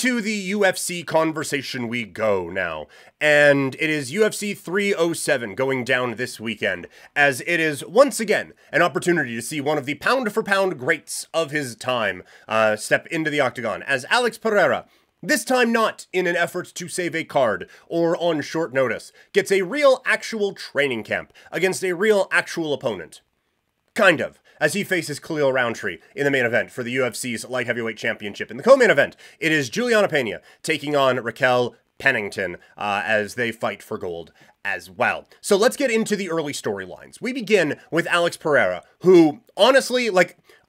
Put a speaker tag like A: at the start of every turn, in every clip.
A: Into the UFC conversation we go now, and it is UFC 307 going down this weekend, as it is once again an opportunity to see one of the pound-for-pound greats of his time step into the octagon, as Alex Pereira, this time not in an effort to save a card or on short notice, gets a real actual training camp against a real actual opponent. Kind of, as he faces Khalil Roundtree in the main event for the UFC's Light Heavyweight Championship. In the co-main event, it is Juliana Pena taking on Raquel Pennington as they fight for gold as well. So let's get into the early storylines. We begin with Alex Pereira, who, honestly,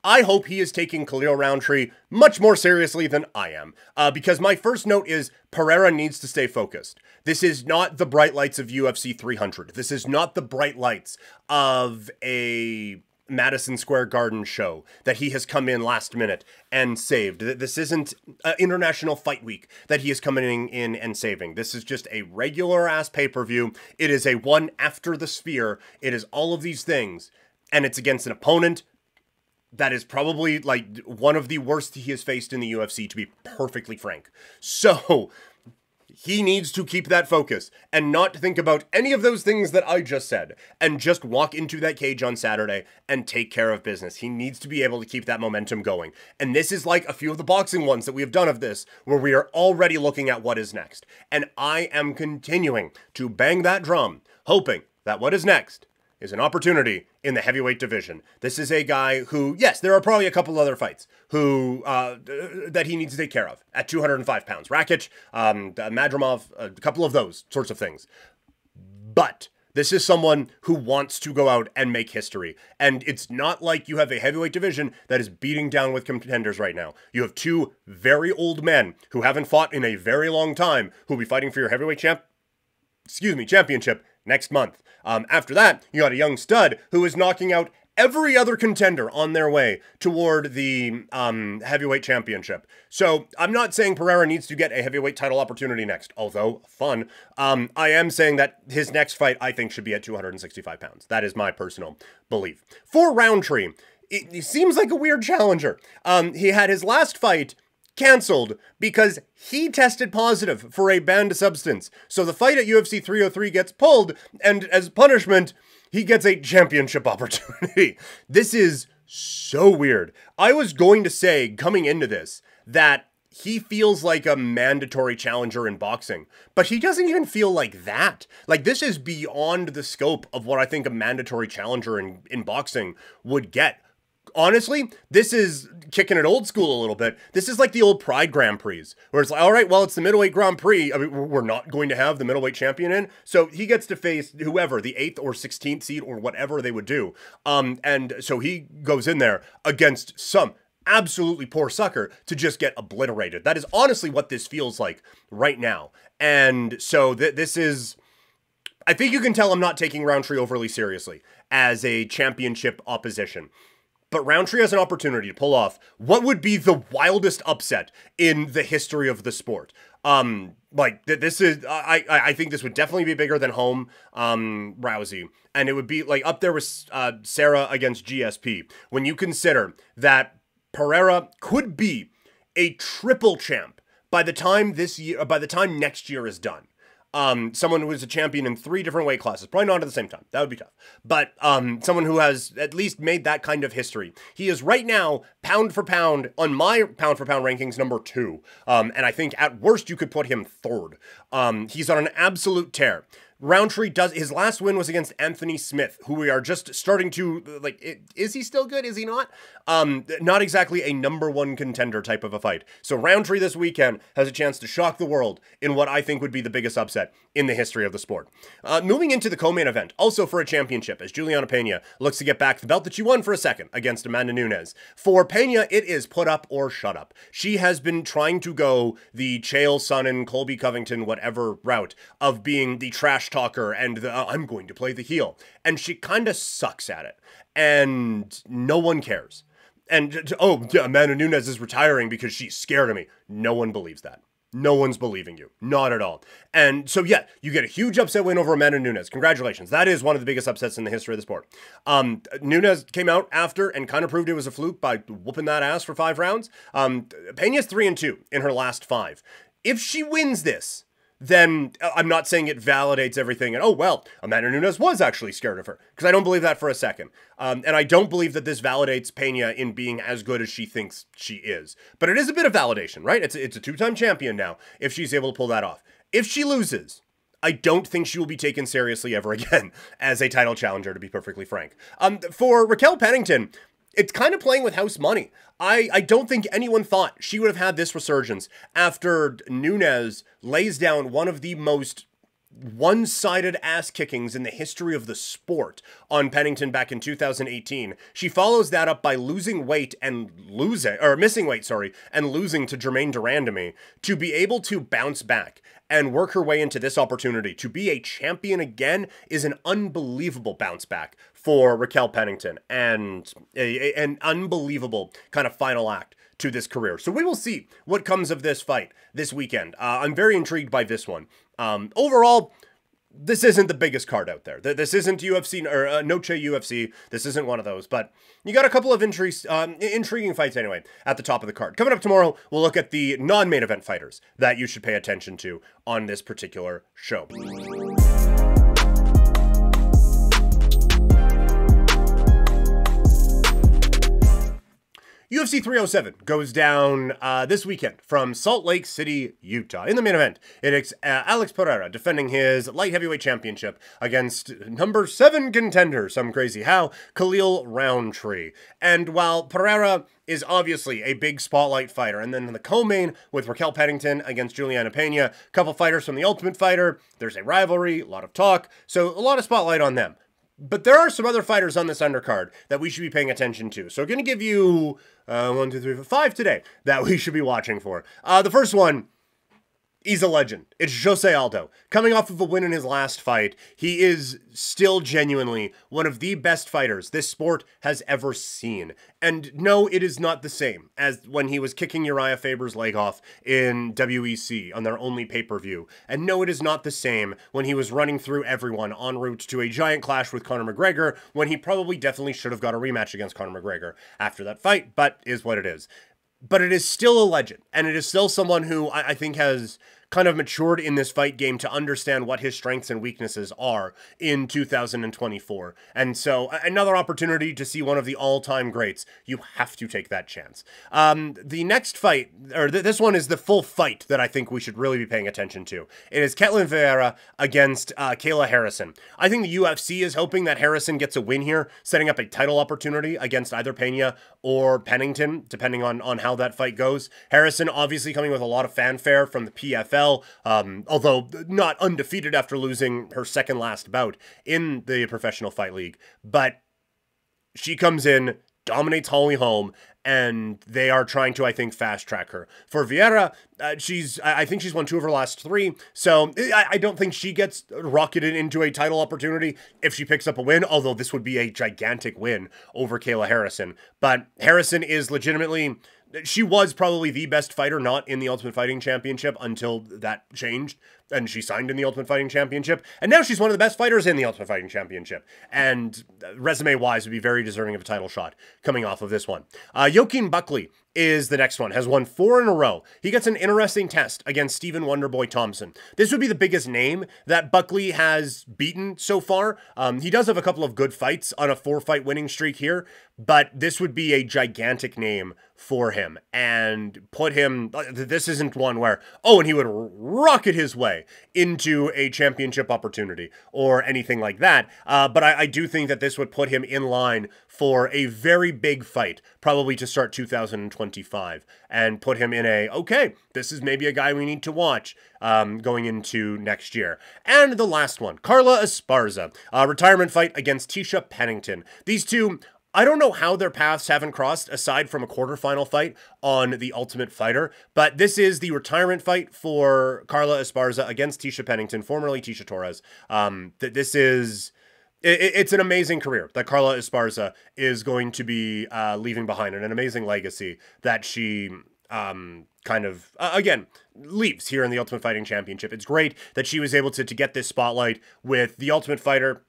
A: I hope he is taking Khalil Roundtree much more seriously than I am, because my first note is Pereira needs to stay focused. This is not the bright lights of UFC 300. This is not the bright lights of a Madison Square Garden show that he has come in last minute and saved. This isn't International Fight Week that he is coming in and saving. This is just a regular ass pay-per-view. It is a one after the Sphere. It is all of these things, and it's against an opponent that is probably like one of the worst he has faced in the UFC, to be perfectly frank. So he needs to keep that focus and not think about any of those things that I just said and just walk into that cage on Saturday and take care of business. He needs to be able to keep that momentum going. And this is like a few of the boxing ones that we have done of this, where we are already looking at what is next. And I am continuing to bang that drum, hoping that what is next is an opportunity in the heavyweight division. This is a guy who, yes, there are probably a couple other fights who that he needs to take care of at 205 pounds. Rakic, Madrimov, a couple of those sorts of things. But this is someone who wants to go out and make history. And it's not like you have a heavyweight division that is beating down with contenders right now. You have two very old men who haven't fought in a very long time who will be fighting for your heavyweight championship next month. After that, you got a young stud who is knocking out every other contender on their way toward the heavyweight championship. So I'm not saying Pereira needs to get a heavyweight title opportunity next, although fun. I am saying that his next fight, I think, should be at 265 pounds. That is my personal belief. For Roundtree, he seems like a weird challenger. He had his last fight canceled because he tested positive for a banned substance. So the fight at UFC 303 gets pulled, and as punishment, he gets a championship opportunity. This is so weird. I was going to say, coming into this, that he feels like a mandatory challenger in boxing, but he doesn't even feel like that. Like, this is beyond the scope of what I think a mandatory challenger in boxing would get. Honestly, this is kicking it old school a little bit. This is like the old Pride Grand Prix, where it's like, all right, well, it's the middleweight Grand Prix. I mean, we're not going to have the middleweight champion in, so he gets to face whoever, the 8th or 16th seed or whatever they would do. And so he goes in there against some absolutely poor sucker to just get obliterated. That is honestly what this feels like right now. And so this is, I think you can tell I'm not taking Roundtree overly seriously as a championship opposition. But Roundtree has an opportunity to pull off what would be the wildest upset in the history of the sport. This is, I think this would definitely be bigger than Home Rousey. And it would be like up there with Sarah against GSP. When you consider that Pereira could be a triple champ by the time next year is done. Someone who is a champion in 3 different weight classes, probably not at the same time. That would be tough. But someone who has at least made that kind of history. He is right now, pound for pound, on my pound for pound rankings, number 2. And I think at worst you could put him 3rd. He's on an absolute tear. Roundtree his last win was against Anthony Smith, who we are just starting to, is he still good? Is he not? Not exactly a number 1 contender type of a fight. So Roundtree this weekend has a chance to shock the world in what I think would be the biggest upset in the history of the sport. Moving into the co-main event, also for a championship, as Juliana Pena looks to get back the belt that she won for a second against Amanda Nunes. For Pena, it is put up or shut up. She has been trying to go the Chael Sonnen, Colby Covington, whatever route of being the trash talker and the I'm going to play the heel. And she kind of sucks at it. And no one cares. And, Amanda Nunes is retiring because she's scared of me. No one believes that. No one's believing you. Not at all. And so, yeah, you get a huge upset win over Amanda Nunes. Congratulations. That is one of the biggest upsets in the history of the sport. Nunes came out after and kind of proved it was a fluke by whooping that ass for 5 rounds. Peña's 3-2 in her last 5. If she wins this, then I'm not saying it validates everything. And, oh, well, Amanda Nunes was actually scared of her. Because I don't believe that for a second. And I don't believe that this validates Peña in being as good as she thinks she is. But it is a bit of validation, right? It's a 2-time champion now, if she's able to pull that off. If she loses, I don't think she will be taken seriously ever again as a title challenger, to be perfectly frank. For Raquel Pennington, it's kind of playing with house money. I don't think anyone thought she would have had this resurgence after Nunes lays down one of the most one-sided ass kickings in the history of the sport on Pennington back in 2018. She follows that up by missing weight, and losing to Jermaine Durandamy to be able to bounce back and work her way into this opportunity. To be a champion again is an unbelievable bounce back for Raquel Pennington, and an unbelievable kind of final act to this career. So we will see what comes of this fight this weekend. I'm very intrigued by this one. Overall, this isn't the biggest card out there. This isn't UFC or Noche UFC. This isn't one of those, but you got a couple of intriguing fights anyway at the top of the card. Coming up tomorrow, we'll look at the non-main event fighters that you should pay attention to on this particular show. UFC 307 goes down this weekend from Salt Lake City, Utah. In the main event, it's Alex Pereira defending his light heavyweight championship against number 7 contender, some crazy how, Khalil Roundtree. And while Pereira is obviously a big spotlight fighter, and then in the co-main with Raquel Pennington against Juliana Peña, a couple fighters from the Ultimate Fighter, there's a rivalry, a lot of talk, so a lot of spotlight on them. But there are some other fighters on this undercard that we should be paying attention to. So I'm going to give you 1, 2, 3, 4, 5 today that we should be watching for. The first one, he's a legend. It's Jose Aldo. Coming off of a win in his last fight, he is still genuinely one of the best fighters this sport has ever seen. And no, it is not the same as when he was kicking Uriah Faber's leg off in WEC on their only pay-per-view. And no, it is not the same when he was running through everyone en route to a giant clash with Conor McGregor, when he probably definitely should have got a rematch against Conor McGregor after that fight, but is what it is. But it is still a legend, and it is still someone who I think has kind of matured in this fight game to understand what his strengths and weaknesses are in 2024. And so another opportunity to see one of the all-time greats. You have to take that chance. The next fight, or this one is the full fight that I think we should really be paying attention to. It is Ketlin Vieira against Kayla Harrison. I think the UFC is hoping that Harrison gets a win here, setting up a title opportunity against either Peña or Pennington, depending on how that fight goes. Harrison obviously coming with a lot of fanfare from the PFL, although not undefeated after losing her second last bout in the Professional Fight League. But she comes in, dominates Holly Holm, and they are trying to, I think, fast-track her. For Vieira, I think she's won 2 of her last 3, so I don't think she gets rocketed into a title opportunity if she picks up a win, although this would be a gigantic win over Kayla Harrison. But Harrison is legitimately... She was probably the best fighter not in the Ultimate Fighting Championship until that changed, and she signed in the Ultimate Fighting Championship, and now she's one of the best fighters in the Ultimate Fighting Championship, and resume-wise would be very deserving of a title shot coming off of this one. Joaquin Buckley is the next one, has won 4 in a row. He gets an interesting test against Stephen Wonderboy Thompson. This would be the biggest name that Buckley has beaten so far. He does have a couple of good fights on a 4-fight winning streak here, but this would be a gigantic name for him, and put him, this isn't one where, oh, and he would rocket his way into a championship opportunity or anything like that, but I do think that this would put him in line for a very big fight, probably to start 2025, and put him in a, okay, this is maybe a guy we need to watch going into next year. And the last one, Carla Esparza, retirement fight against Tisha Pennington. These two, I don't know how their paths haven't crossed aside from a quarterfinal fight on The Ultimate Fighter, but this is the retirement fight for Carla Esparza against Tisha Pennington, formerly Tisha Torres. This is... It's an amazing career that Carla Esparza is going to be leaving behind, and an amazing legacy that she kind of, again, leaves here in the Ultimate Fighting Championship. It's great that she was able to get this spotlight with the Ultimate Fighter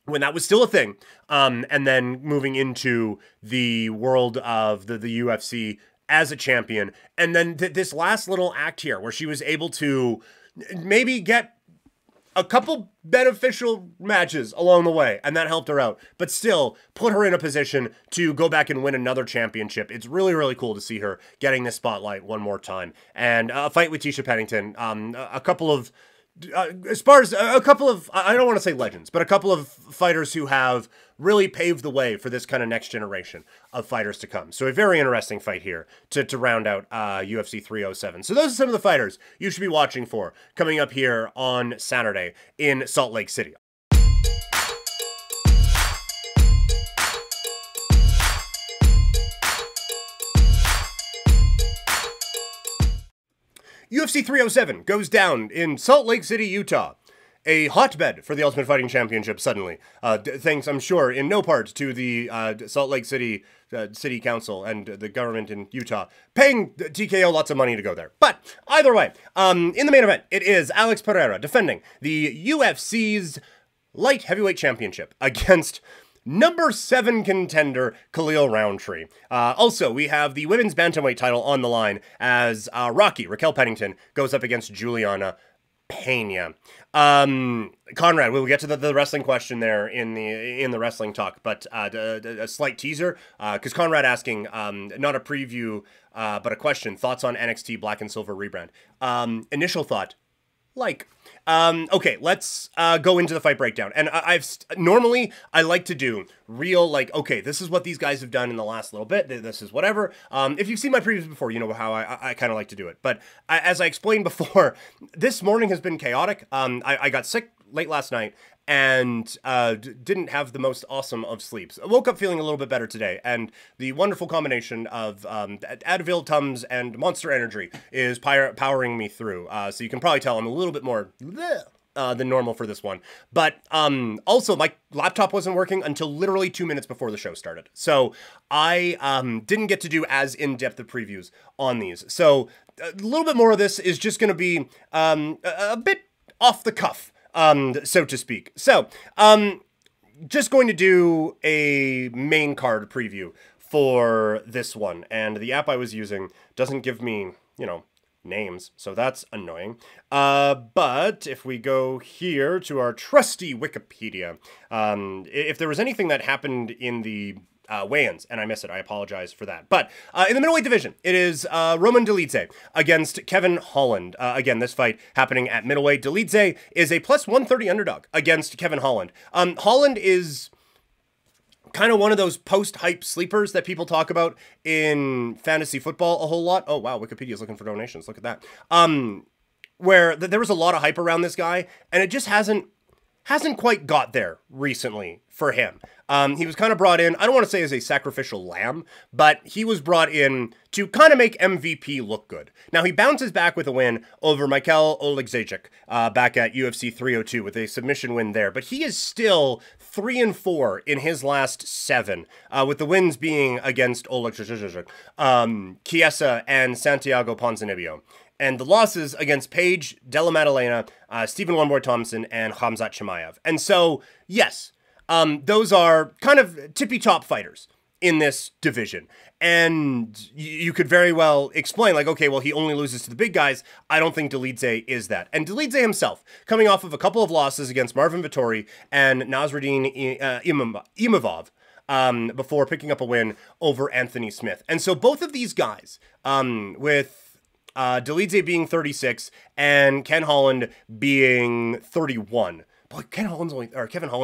A: when that was still a thing, and then moving into the world of the UFC as a champion, and then this last little act here where she was able to maybe get a couple beneficial matches along the way, and that helped her out, but still put her in a position to go back and win another championship. It's really, really cool to see her getting this spotlight one more time. And a fight with Tisha Pennington, a couple of, as far as a couple of, I don't want to say legends, but a couple of fighters who have really paved the way for this kind of next generation of fighters to come. So a very interesting fight here to round out UFC 307. So those are some of the fighters you should be watching for coming up here on Saturday in Salt Lake City. UFC 307 goes down in Salt Lake City, Utah. A hotbed for the Ultimate Fighting Championship suddenly. Thanks, I'm sure, in no part to the Salt Lake City City Council and the government in Utah paying TKO lots of money to go there. But either way, in the main event, it is Alex Pereira defending the UFC's Light Heavyweight Championship against number 7 contender Khalil Roundtree. Also, we have the women's bantamweight title on the line as Raquel Pennington goes up against Juliana Pena. Conrad, we'll get to the wrestling question there in the wrestling talk, but a slight teaser, because Conrad asking, not a preview, but a question, thoughts on NXT Black and Silver rebrand. Initial thought, okay, let's go into the fight breakdown. And normally I like to do real, okay, this is what these guys have done in the last little bit. This is whatever. If you've seen my previews before, you know how I kind of like to do it. But as I explained before, this morning has been chaotic. I got sick late last night and didn't have the most awesome of sleeps. I woke up feeling a little bit better today, and the wonderful combination of Advil, Tums, and Monster Energy is powering me through. So you can probably tell I'm a little bit more than normal for this one. But also, my laptop wasn't working until literally 2 minutes before the show started. So I didn't get to do as in-depth of previews on these. So a little bit more of this is just going to be a bit off the cuff, so to speak. So, just going to do a main card preview for this one, and the app I was using doesn't give me, names, so that's annoying. But if we go here to our trusty Wikipedia, if there was anything that happened in the weigh-ins, and I miss it, I apologize for that. But in the middleweight division, it is Roman Dolidze against Kevin Holland. Again, this fight happening at middleweight. Dolidze is a plus 130 underdog against Kevin Holland. Holland is kind of one of those post-hype sleepers that people talk about in fantasy football a whole lot. Oh, wow, Wikipedia's looking for donations. Look at that. Where there was a lot of hype around this guy, and it just hasn't quite got there recently for him. He was kind of brought in, I don't want to say as a sacrificial lamb, but he was brought in to kind of make MVP look good. Now, he bounces back with a win over Michael Oleksiejczuk back at UFC 302 with a submission win there, but he is still 3-4 in his last 7, with the wins being against Oleksiejczuk, Chiesa, and Santiago Ponzinibbio. And the losses against Paige, Della Maddalena, Stephen One Boy Thompson, and Khamzat Chimaev. And so, yes, those are kind of tippy-top fighters in this division. And you could very well explain, okay, well, he only loses to the big guys. I don't think Dolidze is that. And Dolidze himself, coming off of a couple of losses against Marvin Vettori and Nasruddin Imavov, before picking up a win over Anthony Smith. And so both of these guys, with Dolidze being 36 and Ken Holland being 31. Boy, Kevin Holland's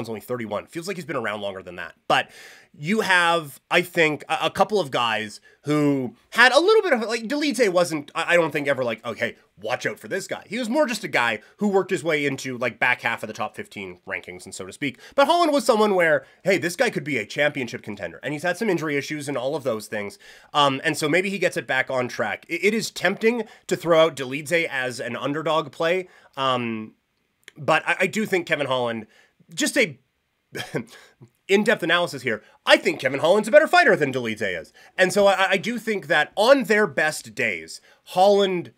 A: only 31. Feels like he's been around longer than that. But you have, I think, a couple of guys who had a little bit of, Dolidze wasn't, I don't think ever okay, watch out for this guy. He was more just a guy who worked his way into, back half of the top 15 rankings, and so to speak. But Holland was someone where, hey, this guy could be a championship contender. And he's had some injury issues and all of those things. And so maybe he gets it back on track. It is tempting to throw out Dolidze as an underdog play. But I do think Kevin Holland, just in-depth analysis here, I think Kevin Holland's a better fighter than Dolidze is. And so I do think that on their best days, Holland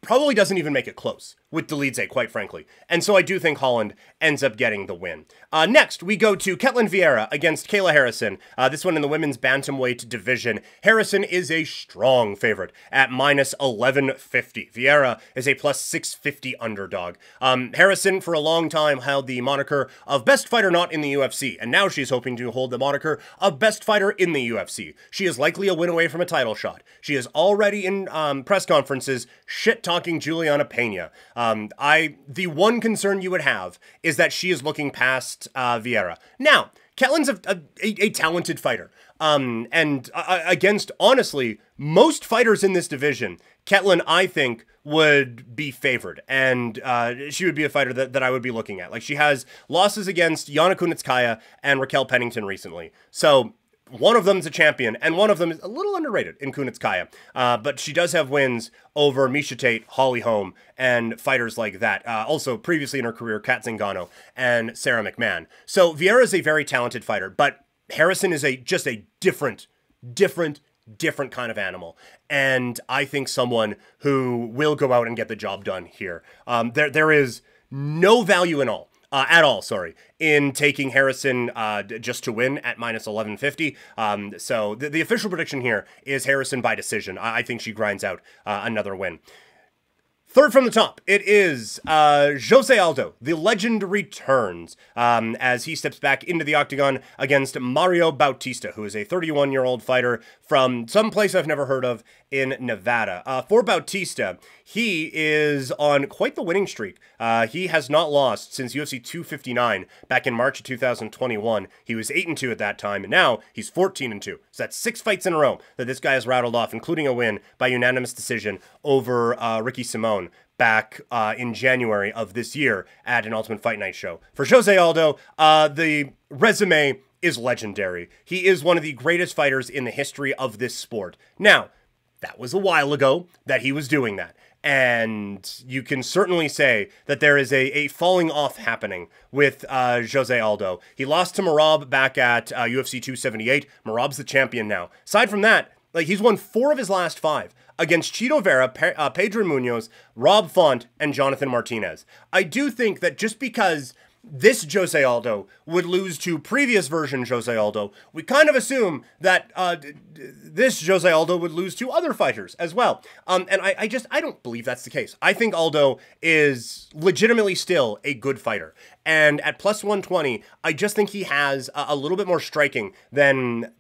A: probably doesn't even make it close with Dolidze, quite frankly. And so I do think Holland ends up getting the win. Next, we go to Ketlin Vieira against Kayla Harrison. This one in the women's bantamweight division. Harrison is a strong favorite at minus 1150. Vieira is a plus 650 underdog. Harrison, for a long time, held the moniker of best fighter not in the UFC, and now she's hoping to hold the moniker of best fighter in the UFC. She is likely a win away from a title shot. She is already in press conferences shit-talking Juliana Pena. The one concern you would have is that she is looking past Vieira. Now, Ketlin's a talented fighter. And against, honestly, most fighters in this division, Ketlin, I think, would be favored. And she would be a fighter that I would be looking at. Like, she has losses against Yana Kunitskaya and Raquel Pennington recently. So one of them is a champion, and one of them is a little underrated in Kunitskaya. But she does have wins over Miesha Tate, Holly Holm, and fighters like that. Also, previously in her career, Kat Zingano and Sarah McMahon. So Vieira is a very talented fighter, but Harrison is just a different kind of animal. And I think someone who will go out and get the job done here. There is no value at all, in taking Harrison just to win at minus 1150. So the official prediction here is Harrison by decision. I think she grinds out another win. Third from the top, it is Jose Aldo. The legend returns as he steps back into the octagon against Mario Bautista, who is a 31-year-old fighter from some place I've never heard of in Nevada. For Bautista, he is on quite the winning streak. He has not lost since UFC 259 back in March of 2021. He was 8-2 at that time, and now he's 14-2. So that's 6 fights in a row that this guy has rattled off, including a win by unanimous decision over Ricky Simone back in January of this year at an Ultimate Fight Night show. For Jose Aldo, the resume is legendary. He is one of the greatest fighters in the history of this sport. Now, that was a while ago that he was doing that. And you can certainly say that there is a falling off happening with Jose Aldo. He lost to Merab back at UFC 278. Merab's the champion now. Aside from that, like, he's won 4 of his last 5 against Chito Vera, Pedro Munoz, Rob Font, and Jonathan Martinez. I do think that just because this Jose Aldo would lose to previous version Jose Aldo, we kind of assume that this Jose Aldo would lose to other fighters as well. And I don't believe that's the case. I think Aldo is legitimately still a good fighter. And at plus 120, I just think he has a little bit more striking than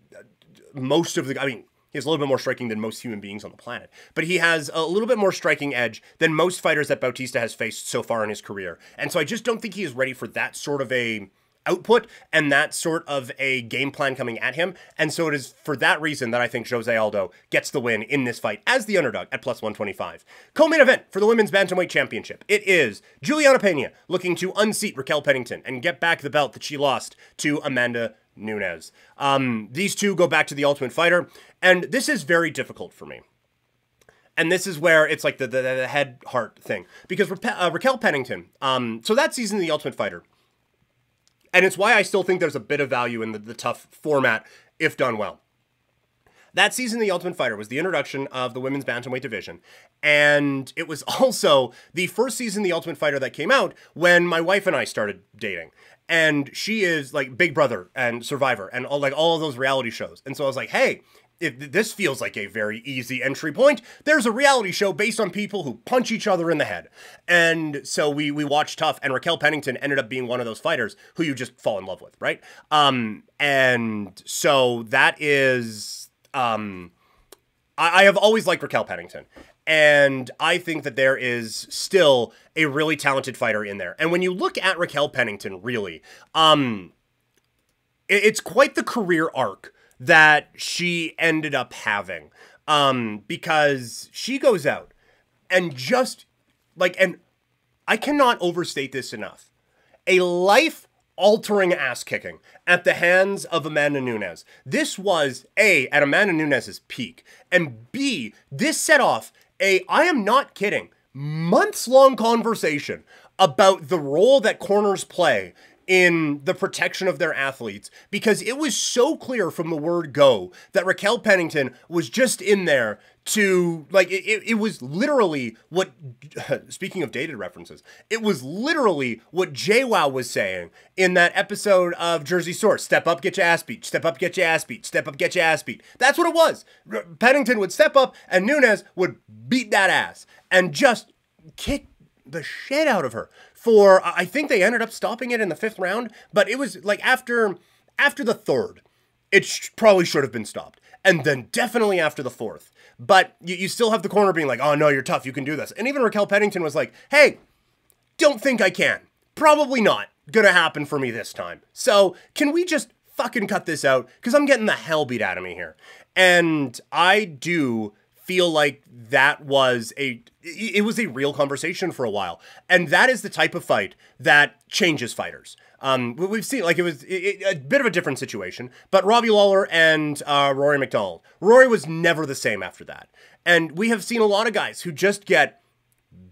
A: most of the, he's a little bit more striking than most human beings on the planet. But he has a little bit more striking edge than most fighters that Bautista has faced so far in his career. And so I just don't think he is ready for that sort of a output and that sort of a game plan coming at him. And so it is for that reason that I think Jose Aldo gets the win in this fight as the underdog at plus 125. Co-main event for the Women's Bantamweight Championship. It is Juliana Pena looking to unseat Raquel Pennington and get back the belt that she lost to Amanda Nunes. These two go back to the Ultimate Fighter, and this is very difficult for me. And this is where it's like the head-heart thing. Because Raquel Pennington, so that season of the Ultimate Fighter, and it's why I still think there's a bit of value in the tough format if done well. That season, the Ultimate Fighter was the introduction of the women's bantamweight division, and it was also the first season, the Ultimate Fighter, that came out when my wife and I started dating. And she is like Big Brother and Survivor and all of those reality shows. And so I was like, hey, if this feels like a very easy entry point, there's a reality show based on people who punch each other in the head. And so we watched Tough, and Raquel Pennington ended up being one of those fighters who you just fall in love with, right? And so that is, I have always liked Raquel Pennington. And I think that there is still a really talented fighter in there. And when you look at Raquel Pennington, really, it's quite the career arc that she ended up having. Because she goes out and just, and I cannot overstate this enough, a life-altering ass-kicking at the hands of Amanda Nunes. This was, A, at Amanda Nunes' peak, and B, this set off I am not kidding, months-long conversation about the role that corners play in the protection of their athletes, because it was so clear from the word go that Raquel Pennington was just in there to, like, it was literally what, speaking of dated references, it was literally what JWoww was saying in that episode of Jersey Shore. Step up, get your ass beat. Step up, get your ass beat. Step up, get your ass beat. That's what it was. Pennington would step up and Nunes would beat that ass and just kick the shit out of her. For, I think they ended up stopping it in the 5th round, but it was like after the 3rd, it probably should have been stopped. And then definitely after the 4th. But you still have the corner being like, oh no, you're tough, you can do this. And even Raquel Pennington was like, hey, don't think I can. Probably not gonna happen for me this time. So can we just fucking cut this out? Because I'm getting the hell beat out of me here. And I do feel like that was it was a real conversation for a while. And that is the type of fight that changes fighters. We've seen, like, it was a bit of a different situation, but Robbie Lawler and Rory McDonald. Rory was never the same after that. And we have seen a lot of guys who just get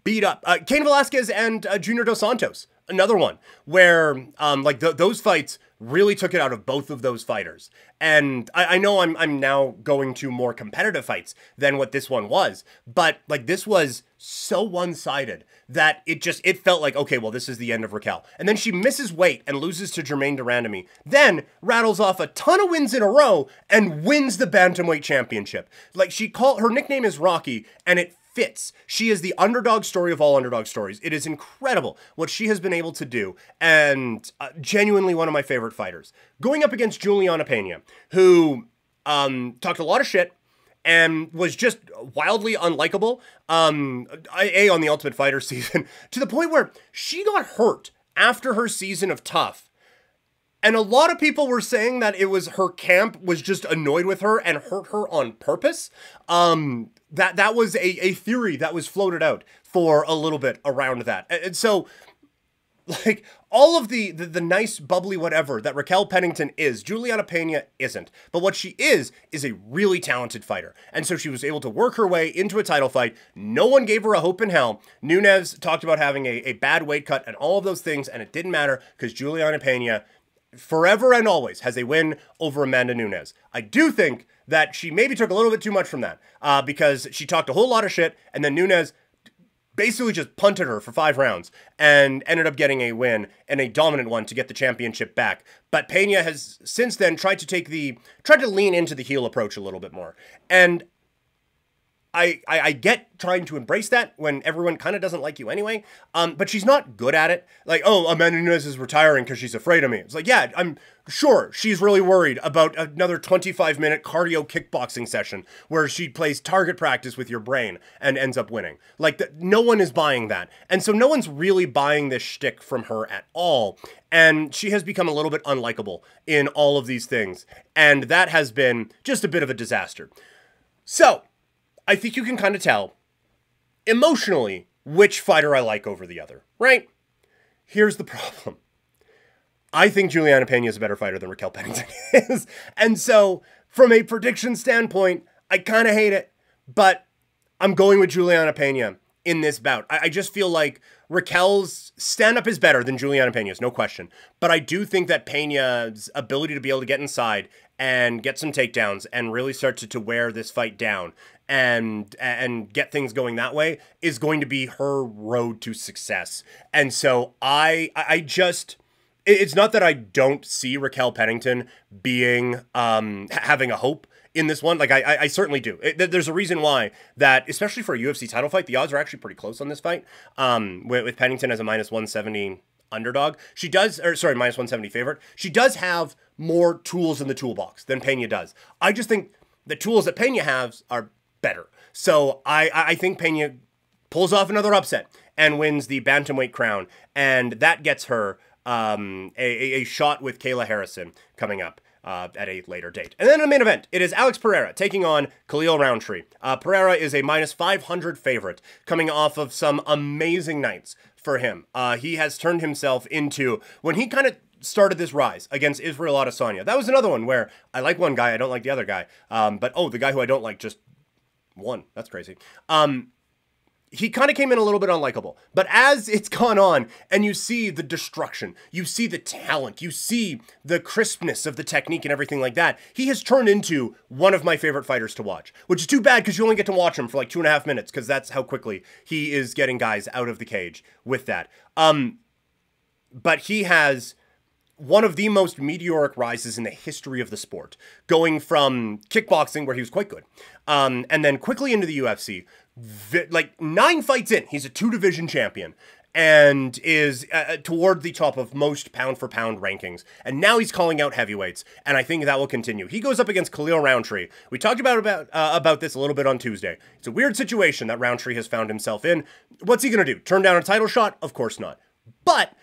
A: beat up. Cain Velasquez and Junior Dos Santos, another one, where those fights really took it out of both of those fighters. And I know I'm now going to more competitive fights than what this one was, but like this was so one-sided that it felt like, okay, well, this is the end of Raquel. And then she misses weight and loses to Germaine de Randamie, then rattles off a ton of wins in a row and wins the Bantamweight Championship. Like, her nickname is Rocky, and it fits. She is the underdog story of all underdog stories. It is incredible what she has been able to do, and genuinely one of my favorite fighters. Going up against Juliana Pena, who talked a lot of shit and was just wildly unlikable, on the Ultimate Fighter season, to the point where she got hurt after her season of Tough. And a lot of people were saying that it was her camp was just annoyed with her and hurt her on purpose. That was a theory that was floated out for a little bit around that. And so, like, all of the nice, bubbly whatever that Raquel Pennington is, Juliana Pena isn't. But what she is a really talented fighter. And so she was able to work her way into a title fight. No one gave her a hope in hell. Nunes talked about having a bad weight cut and all of those things, and it didn't matter because Juliana Pena forever and always has a win over Amanda Nunes. I do think that she maybe took a little bit too much from that because she talked a whole lot of shit, and then Nunes basically just punted her for 5 rounds and ended up getting a win, and a dominant one, to get the championship back. But Pena has since then tried to lean into the heel approach a little bit more. And I get trying to embrace that when everyone kind of doesn't like you anyway, but she's not good at it. Like, oh, Amanda Nunes is retiring because she's afraid of me. It's like, yeah, I'm sure she's really worried about another 25-minute cardio kickboxing session where she plays target practice with your brain and ends up winning. Like, no one is buying that. And so no one's really buying this shtick from her at all. And she has become a little bit unlikable in all of these things. And that has been just a bit of a disaster. So I think you can kind of tell emotionally which fighter I like over the other, right? Here's the problem. I think Juliana Pena is a better fighter than Raquel Pennington is. And so from a prediction standpoint, I kind of hate it, but I'm going with Juliana Pena in this bout. I just feel like Raquel's stand-up is better than Juliana Pena's, no question. But I do think that Pena's ability to be able to get inside and get some takedowns and really start to wear this fight down and get things going that way is going to be her road to success. And so I just, it's not that I don't see Raquel Pennington being, having a hope in this one. Like, I certainly do. There's a reason why that, especially for a UFC title fight, the odds are actually pretty close on this fight, with Pennington as a -170 underdog. She does, or sorry, -170 favorite. She does have more tools in the toolbox than Pena does. I just think the tools that Pena has are better. So I think Pena pulls off another upset and wins the bantamweight crown, and that gets her a shot with Kayla Harrison coming up at a later date. And then in the main event, it is Alex Pereira taking on Khalil Roundtree. Pereira is a -500 favorite coming off of some amazing nights for him. He has turned himself into, when he kind of started this rise against Israel Adesanya, that was another one where I like one guy, I don't like the other guy. But, oh, the guy who I don't like just won. That's crazy. he kind of came in a little bit unlikable. But as it's gone on and you see the destruction, you see the talent, you see the crispness of the technique and everything like that, he has turned into one of my favorite fighters to watch, which is too bad because you only get to watch him for like 2.5 minutes because that's how quickly he is getting guys out of the cage with that. But he has one of the most meteoric rises in the history of the sport, going from kickboxing, where he was quite good, and then quickly into the UFC. Like 9 fights in, he's a 2-division champion and is toward the top of most pound-for-pound rankings. And now he's calling out heavyweights, and I think that will continue. He goes up against Khalil Roundtree. We talked about this a little bit on Tuesday. It's a weird situation that Roundtree has found himself in. What's he going to do? Turn down a title shot? Of course not. But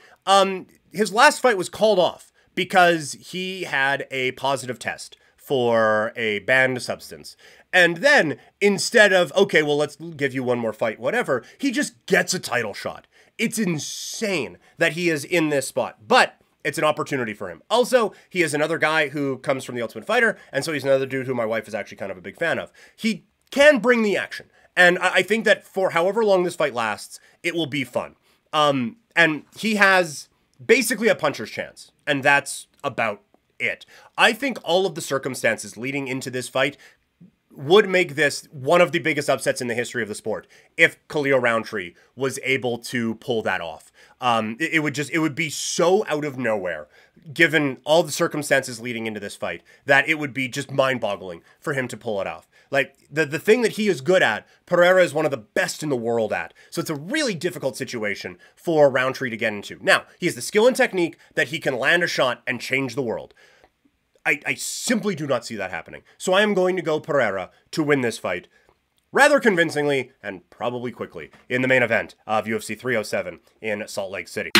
A: his last fight was called off because he had a positive test for a banned substance. And then, instead of, okay, well, let's give you one more fight, whatever, he just gets a title shot. It's insane that he is in this spot, but it's an opportunity for him. Also, he is another guy who comes from The Ultimate Fighter, and so he's another dude who my wife is actually kind of a big fan of. He can bring the action, and I think that for however long this fight lasts, it will be fun. And he has basically a puncher's chance, and that's about it. I think all of the circumstances leading into this fight would make this one of the biggest upsets in the history of the sport if Khalil Roundtree was able to pull that off. It would be so out of nowhere, given all the circumstances leading into this fight, that it would be just mind-boggling for him to pull it off. Like, the thing that he is good at, Pereira is one of the best in the world at. So it's a really difficult situation for Roundtree to get into. Now, he has the skill and technique that he can land a shot and change the world. I simply do not see that happening. So I am going to go Pereira to win this fight rather convincingly and probably quickly in the main event of UFC 307 in Salt Lake City.